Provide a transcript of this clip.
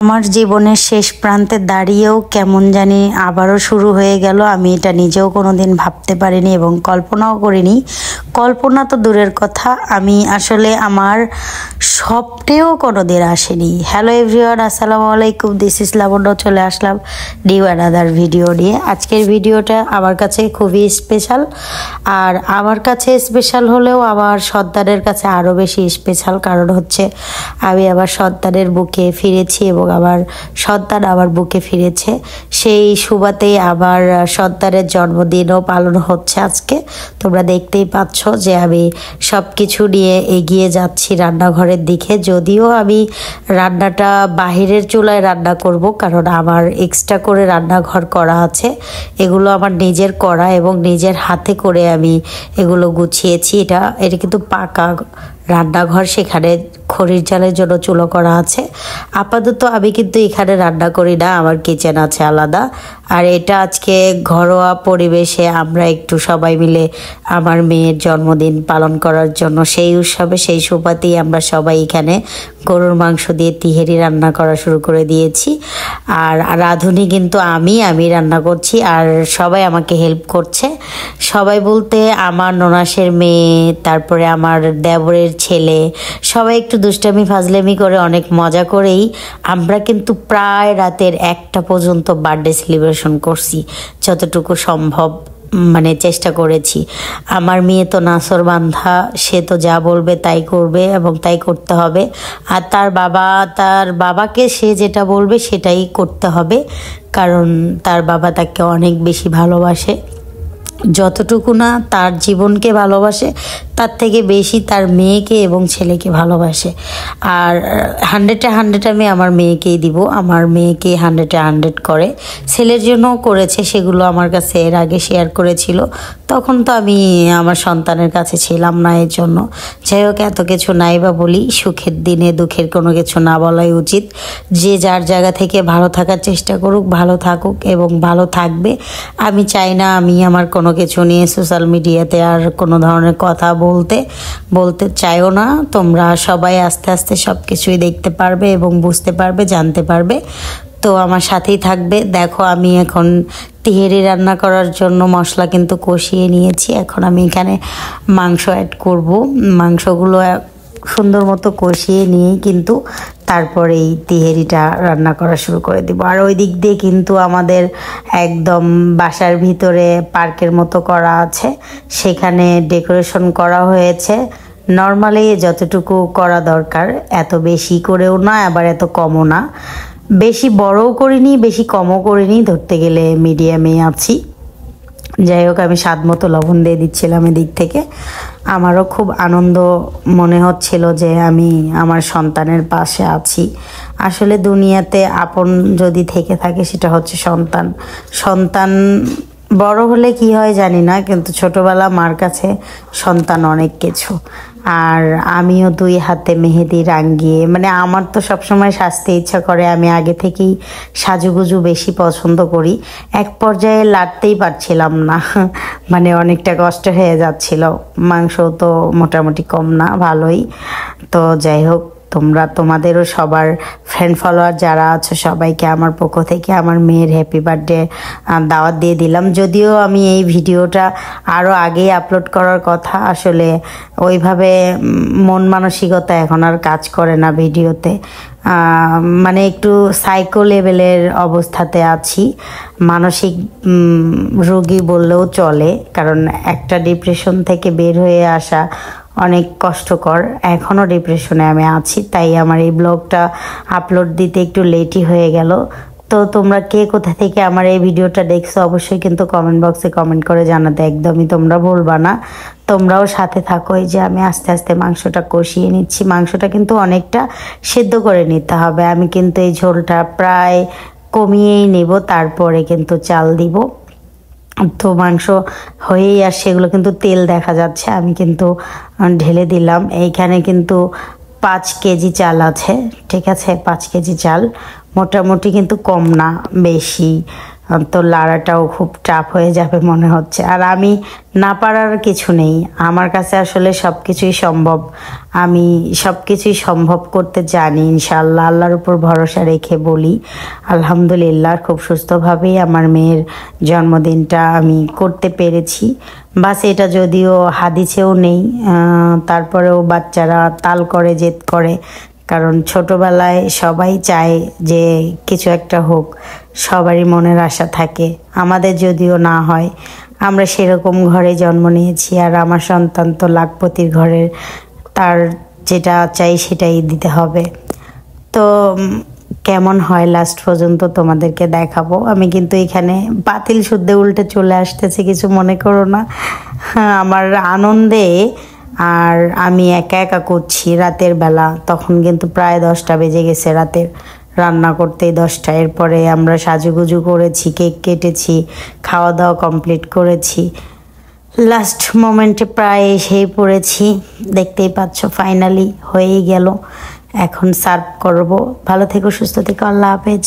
আমার জীবনের শেষ প্রান্তে দাঁড়িয়েও কেমন জানি আবারও শুরু হয়ে গেল। আমি এটা নিজেও কোনোদিন ভাবতে পারিনি এবং কল্পনাও করিনি। কল্পনা তো দূরের কথা, আমি আসলে আমার স্বপ্নেও কোনোদিন আসেনি। হ্যালো এভরিওয়ান, আসসালামু আলাইকুম, দিস ইজ লাবণ্য। চলে আসলাম নিউ অ্যানাদার ভিডিও নিয়ে। আজকের ভিডিওটা আমার কাছে খুবই স্পেশাল, আর আমার কাছে স্পেশাল হলেও আমার সন্তানের কাছে আরও বেশি স্পেশাল। কারণ হচ্ছে আমি আমার সন্তানের বুকে ফিরেছি এবং আমার সন্তান আমার বুকে ফিরেছে। সেই সুবাদেই আমার সন্তানের জন্মদিনও পালন হচ্ছে আজকে। তোমরা দেখতেই পাচ্ছ যে আমি সব কিছু নিয়ে এগিয়ে যাচ্ছি রান্নাঘরের দিকে। যদিও আমি রান্নাটা বাহিরের চুলায় রান্না করব, কারণ আমার এক্সট্রা করে রান্নাঘর করা আছে। এগুলো আমার নিজের করা এবং নিজের হাতে করে আমি এগুলো গুছিয়েছি। এটা কিন্তু পাকা রান্নাঘর, সেখানে খড়ির জালের জন্য চুলো করা আছে। আপাতত আমি কিন্তু এখানে রান্না করি না, আমার কিচেন আছে আলাদা। আর এটা আজকে ঘরোয়া পরিবেশে আমরা একটু সবাই মিলে আমার মেয়ের জন্মদিন পালন করার জন্য সেই উৎসবে সেই সুবাদেই আমরা সবাই এখানে গরুর মাংস দিয়ে তিহেরি রান্না করা শুরু করে দিয়েছি। আর রাঁধুনি কিন্তু আমি রান্না করছি, আর সবাই আমাকে হেল্প করছে। সবাই বলতে আমার ননাসের মেয়ে, তারপরে আমার দেবরের ছেলে, সবাই একটু দুষ্টামি ফাজলামি করে অনেক মজা করেই আমরা কিন্তু প্রায় রাতের 1টা পর্যন্ত বার্থডে সেলিব্রেশন করছি, যতটুকু সম্ভব চেষ্টা করেছি। আমার মেয়ে তো নাসর বান্ধা, সে তো যা বলবে তাই করবে এবং তাই করতে হবে। আর তার বাবাকে সে যেটা বলবে সেটাই করতে হবে, কারণ তার বাবা তাকে অনেক বেশি ভালোবাসে। যতটুকু না তার জীবনকে ভালোবাসে, তার থেকে বেশি তার মেয়েকে এবং ছেলেকে ভালোবাসে। আর 100-এ 100 আমি আমার মেয়েকেই দিব। আমার মেয়েকে 100-এ 100 করে। ছেলের জন্যও করেছে, সেগুলো আমার কাছে এর আগে শেয়ার করেছিল। তখন তো আমি আমার সন্তানের কাছে ছিলাম না, এর জন্য। যাই হোক, এত কিছু নাই বা বলি, সুখের দিনে দুঃখের কোনো কিছু না বলাই উচিত। যে যার জায়গা থেকে ভালো থাকার চেষ্টা করুক, ভালো থাকুক এবং ভালো থাকবে। আমি চাই না আমি আমার কোনো কিছু নিয়ে সোশ্যাল মিডিয়াতে আর কোনো ধরনের কথা বলতে চাইও না। তোমরা সবাই আস্তে আস্তে সব কিছুই দেখতে পারবে এবং বুঝতে পারবে, জানতে পারবে। তো আমার সাথেই থাকবে। দেখো, আমি এখন তিহেরি রান্না করার জন্য মশলা কিন্তু কষিয়ে নিয়েছি। এখন আমি এখানে মাংস অ্যাড করব। মাংসগুলো সুন্দর মতো কষিয়ে নিয়েই কিন্তু তারপরে এই তিহেরিটা রান্না করা শুরু করে দিব। আর ওই দিক দিয়ে কিন্তু আমাদের একদম বাসার ভিতরে পার্কের মতো করা আছে, সেখানে ডেকোরেশন করা হয়েছে। নর্মালি যতটুকু করা দরকার, এত বেশি করেও না, আবার এত কমও না। বেশি বড়ও করিনি, বেশি কমও করিনি, ধরতে গেলে মিডিয়ামে আছি। যাই হোক, আমি স্বাদ মতো লবণ দিয়ে দিচ্ছিলাম এদিক থেকে। আমারও খুব আনন্দ মনে হচ্ছিল যে আমি আমার সন্তানের পাশে আছি। আসলে দুনিয়াতে আপন যদি থেকে থাকে সেটা হচ্ছে সন্তান বড় হলে কি হয় জানি না, কিন্তু ছোটবেলা মার কাছে সন্তান অনেক কিছু। আর আমিও 2 হাতে মেহেদি রাঙিয়ে, আমার তো সবসময় সাজতে ইচ্ছা করে। আমি আগে থেকেই সাজুগুজু বেশি পছন্দ করি। এক পর্যায়ে লাড়তেই পারছিলাম না, অনেকটা কষ্ট হয়ে যাচ্ছিল। মাংস তো মোটামুটি কম না, ভালোই। তো যাই হোক, তোমাদেরও সবার ফ্রেন্ড ফলোয়ার যারা আছো সবাইকে আমার পক্ষ থেকে আমার মেয়ের হ্যাপি বার্থডে দাওয়াত দিয়ে দিলাম। যদিও আমি এই ভিডিওটা আরও আগেই আপলোড করার কথা, আসলে ওইভাবে মন মানসিকতা এখন আর কাজ করে না ভিডিওতে। একটু সাইকো লেভেলের অবস্থাতে আছি, মানসিক রোগী বললেও চলে। কারণ একটা ডিপ্রেশন থেকে বের হয়ে আসা অনেক কষ্টকর। এখনও ডিপ্রেশনে আমি আছি, তাই আমার এই ব্লগটা আপলোড দিতে একটু লেটই হয়ে গেল। তো তোমরা কে কোথা থেকে আমার এই ভিডিওটা দেখছো অবশ্যই কিন্তু কমেন্ট বক্সে কমেন্ট করে জানাতে একদমই তোমরা ভুলবা না। তোমরাও সাথে থাকো। এই যে আমি আস্তে আস্তে মাংসটা কষিয়ে নিচ্ছি। মাংসটা কিন্তু অনেকটা সেদ্ধ করে নিতে হবে। আমি কিন্তু এই ঝোলটা প্রায় কমিয়েই নেব, তারপরে কিন্তু চাল দিব। তো মাংস হয়েই আসছে, এগুলো কিন্তু তেল দেখা যাচ্ছে। আমি কিন্তু ঢেলে দিলাম। এইখানে কিন্তু 5 কেজি চাল আছে, ঠিক আছে? 5 কেজি চাল মোটামুটি কিন্তু কম না, বেশি। তো লাড়াটাও খুব টাফ হয়ে যাবে মনে হচ্ছে। আর আমি না পারার কিছু নেই, আমার কাছে আসলে সব কিছুই সম্ভব। আমি সব কিছুই সম্ভব করতে জানি ইনশাআল্লাহ। আল্লাহর উপর ভরসা রেখে বলি আলহামদুলিল্লাহ, খুব সুস্থভাবেই আমার মেয়ের জন্মদিনটা আমি করতে পেরেছি। বাস এটা যদিও হাদিসেও নেই, তারপরেও বাচ্চারা তাল করে জেদ করে, কারণ ছোটবেলায় সবাই চায় যে কিছু একটা হোক, সবারই মনের আশা থাকে। আমাদের যদিও না হয়, আমরা সেরকম ঘরে জন্ম নিয়েছি, আর আমার সন্তান তো লাখপতির ঘরের, তার যেটা চাই সেটাই দিতে হবে। তো কেমন হয় লাস্ট পর্যন্ত তোমাদেরকে দেখাবো। আমি কিন্তু এখানে বাতিল শুদ্ধে উল্টে চলে আসতেছি, কিছু মনে করো না। আমার আনন্দে, আর আমি একা একা করছি রাতের বেলা, তখন কিন্তু প্রায় 10টা বেজে গেছে রাতের, রান্না করতেই 10টা। এরপরে আমরা সাজুগুজু করেছি, কেক কেটেছি, খাওয়া দাওয়া কমপ্লিট করেছি, লাস্ট মোমেন্টে প্রায় এসেই পড়েছি। দেখতেই পাচ্ছ ফাইনালি হয়েই গেল। এখন সার্ভ করব। ভালো থেকো, সুস্থ থেকো, আল্লাহ হাফেজ।